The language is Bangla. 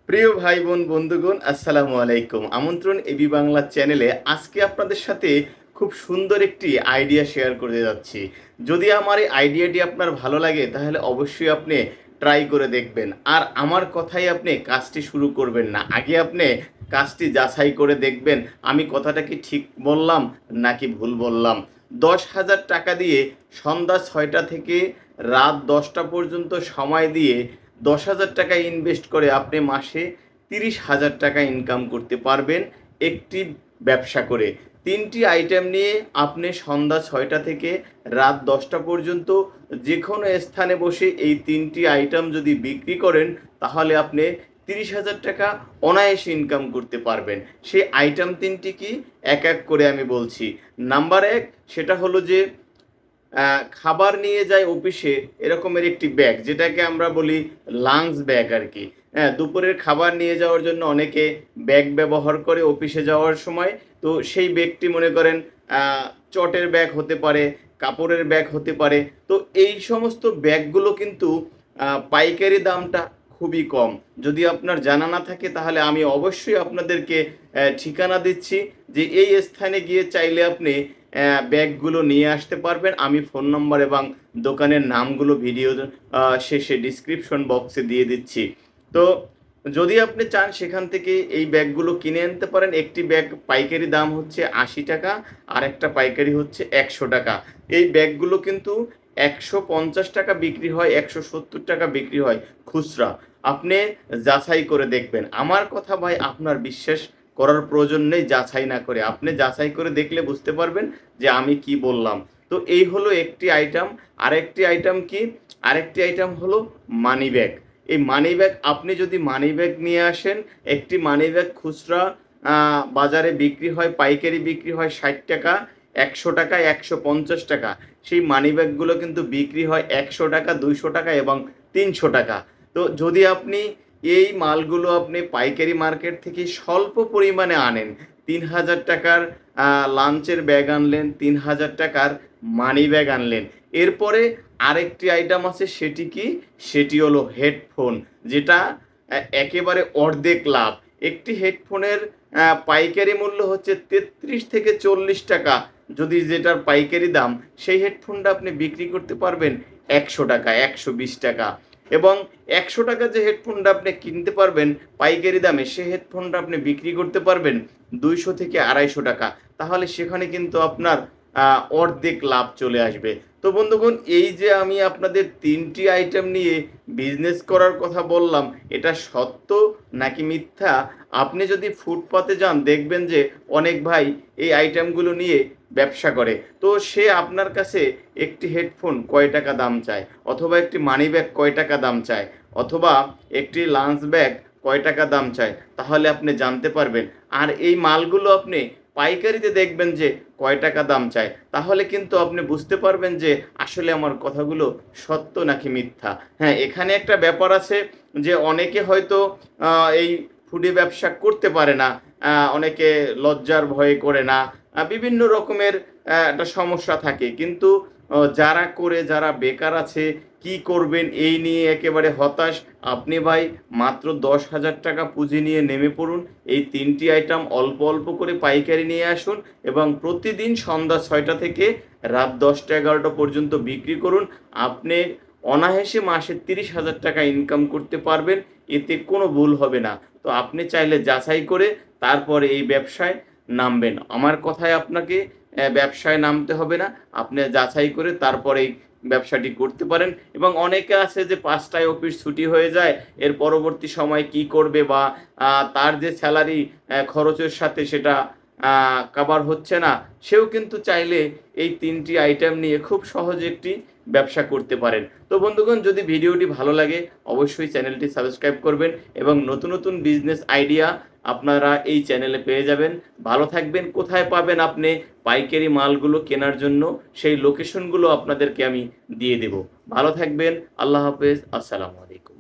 প্রিয় ভাই বোন বন্ধুগণ, আসসালামু আলাইকুম। আমন্ত্রণ এবি বাংলা চ্যানেলে। আজকে আপনাদের সাথে খুব সুন্দর একটি আইডিয়া শেয়ার করতে যাচ্ছি। যদি আমার এই আইডিয়াটি আপনার ভালো লাগে তাহলে অবশ্যই আপনি ট্রাই করে দেখবেন। আর আমার কথাই আপনি কাজটি শুরু করবেন না, আগে আপনি কাজটি যাচাই করে দেখবেন আমি কথাটা কি ঠিক বললাম নাকি ভুল বললাম। 10,000 টাকা দিয়ে সন্ধ্যা 6টা থেকে রাত 10টা পর্যন্ত সময় দিয়ে 10,000 টাকা ইনভেস্ট করে আপনি মাসে 30,000 টাকা ইনকাম করতে পারবেন একটি ব্যবসা করে। 3টি আইটেম নিয়ে আপনি সন্ধ্যা 6টা থেকে রাত 10টা পর্যন্ত যে কোনো স্থানে বসে এই 3টি আইটেম যদি বিক্রি করেন তাহলে আপনি 30,000 টাকা অনায়াসে ইনকাম করতে পারবেন। সেই আইটেম 3টি কি এক এক করে আমি বলছি। নাম্বার 1, সেটা হলো যে খাবার নিয়ে যায় অফিসে এরকমের একটি ব্যাগ, যেটাকে আমরা বলি লাঞ্চ ব্যাগ আর কি। হ্যাঁ, দুপুরের খাবার নিয়ে যাওয়ার জন্য অনেকে ব্যাগ ব্যবহার করে অফিসে যাওয়ার সময়। তো সেই ব্যাগটি মনে করেন চটের ব্যাগ হতে পারে, কাপড়ের ব্যাগ হতে পারে। তো এই সমস্ত ব্যাগগুলো কিন্তু পাইকারি দামটা খুবই কম। যদি আপনার জানা না থাকে তাহলে আমি অবশ্যই আপনাদেরকে ঠিকানা দিচ্ছি যে এই স্থানে গিয়ে চাইলে আপনি ব্যাগগুলো নিয়ে আসতে পারবেন। আমি ফোন নম্বর এবং দোকানের নামগুলো ভিডিও শেষে ডিসক্রিপশন বক্সে দিয়ে দিচ্ছি। তো যদি আপনি চান সেখান থেকে এই ব্যাগগুলো কিনে আনতে পারেন। একটি ব্যাগ পাইকারি দাম হচ্ছে 80 টাকা, আর একটা পাইকারি হচ্ছে 100 টাকা। এই ব্যাগগুলো কিন্তু 150 টাকা বিক্রি হয়, 170 টাকা বিক্রি হয় খুচরা। আপনি যাচাই করে দেখবেন। আমার কথা ভাই আপনার বিশ্বাস করার প্রয়োজন নেই যাচাই না করে। আপনি যাচাই করে দেখলে বুঝতে পারবেন যে আমি কি বললাম। তো এই হলো একটি আইটেম। আরেকটি আইটেম কি? আরেকটি আইটেম হলো মানি ব্যাগ। এই মানি ব্যাগ আপনি যদি মানি ব্যাগ নিয়ে আসেন, একটি মানি ব্যাগ খুচরা বাজারে বিক্রি হয়, পাইকারি বিক্রি হয় 60 টাকা, 100 টাকা, 150 টাকা। সেই মানি ব্যাগগুলো কিন্তু বিক্রি হয় 100 টাকা, 200 টাকা এবং 300 টাকা। তো যদি আপনি এই মালগুলো আপনি পাইকারি মার্কেট থেকে স্বল্প পরিমাণে আনেন, 3,000 টাকার লাঞ্চের ব্যাগ আনলেন, 3,000 টাকার মানি ব্যাগ আনলেন। এরপরে আরেকটি আইটেম আছে, সেটি কি? সেটি হলো হেডফোন, যেটা একেবারে অর্ধেক লাভ। একটি হেডফোনের পাইকারি মূল্য হচ্ছে 33 থেকে 40 টাকা। যদি যেটার পাইকারি দাম, সেই হেডফোনটা আপনি বিক্রি করতে পারবেন 100 টাকা, 120 টাকা। এবং 100 টাকা যে হেডফোনটা আপনি কিনতে পারবেন পাইকারি দামে, সে হেডফোনটা আপনি বিক্রি করতে পারবেন 200 থেকে 250 টাকা। তাহলে সেখানে কিন্তু আপনার অর্ধেক লাভ চলে আসবে। তো বন্ধুগণ, এই যে আমি আপনাদের 3টি আইটেম নিয়ে বিজনেস করার কথা বললাম, এটা সত্য নাকি মিথ্যা? আপনি যদি ফুটপাতে যান দেখবেন যে অনেক ভাই এই আইটেমগুলো নিয়ে ব্যবসা করে। তো সে আপনার কাছে একটি হেডফোন কয় টাকা দাম চায়, অথবা একটি মানি ব্যাগ কয় টাকা দাম চায়, অথবা একটি লাঞ্চ ব্যাগ কয় টাকা দাম চায়, তাহলে আপনি জানতে পারবেন। আর এই মালগুলো আপনি পাইকারিতে দেখবেন যে কয় টাকা দাম চায়, তাহলে কিন্তু আপনি বুঝতে পারবেন যে আসলে আমার কথাগুলো সত্য নাকি মিথ্যা। হ্যাঁ, এখানে একটা ব্যাপার আছে যে অনেকে হয়তো এই ফুডি ব্যবসা করতে পারে না, অনেকে লজ্জার ভয়ে করে না, বিভিন্ন রকমের একটা সমস্যা থাকে। কিন্তু যারা করে, যারা বেকার আছে, কি করবেন এই নিয়ে একেবারে হতাশ, আপনি ভাই মাত্র 10,000 টাকা পুঁজি নিয়ে নেমে পড়ুন। এই 3টি আইটেম অল্প অল্প করে পাইকারি নিয়ে আসুন এবং প্রতিদিন সন্ধ্যা 6টা থেকে রাত 10টা 11টা পর্যন্ত বিক্রি করুন। আপনি অনায়াসে মাসে 30,000 টাকা ইনকাম করতে পারবেন, এতে কোনো ভুল হবে না। তো আপনি চাইলে যাচাই করে তারপরে এই ব্যবসায় নামবেন। আমার কথায় আপনাকে ব্যবসায় নামতে হবে না, আপনি যাচাই করে তারপরে এই ব্যবসাটি করতে পারেন। এবং অনেকে আছে যে 5টায় অফিস ছুটি হয়ে যায়, এর পরবর্তী সময় কি করবে, বা তার যে স্যালারি খরচের সাথে সেটা কাভার হচ্ছে না, সেও কিন্তু চাইলে এই 3টি আইটেম নিয়ে খুব সহজে একটি ব্যবসা করতে পারেন। তো বন্ধুগণ, যদি ভিডিওটি ভালো লাগে অবশ্যই চ্যানেলটি সাবস্ক্রাইব করবেন এবং নতুন নতুন বিজনেস আইডিয়া আপনারা এই চ্যানেলে পেয়ে যাবেন। ভালো থাকবেন। কোথায় পাবেন আপনি পাইকারি মালগুলো কেনার জন্য, সেই লোকেশনগুলো আপনাদেরকে আমি দিয়ে দেব। ভালো থাকবেন। আল্লাহ হাফেজ। আসসালামু আলাইকুম।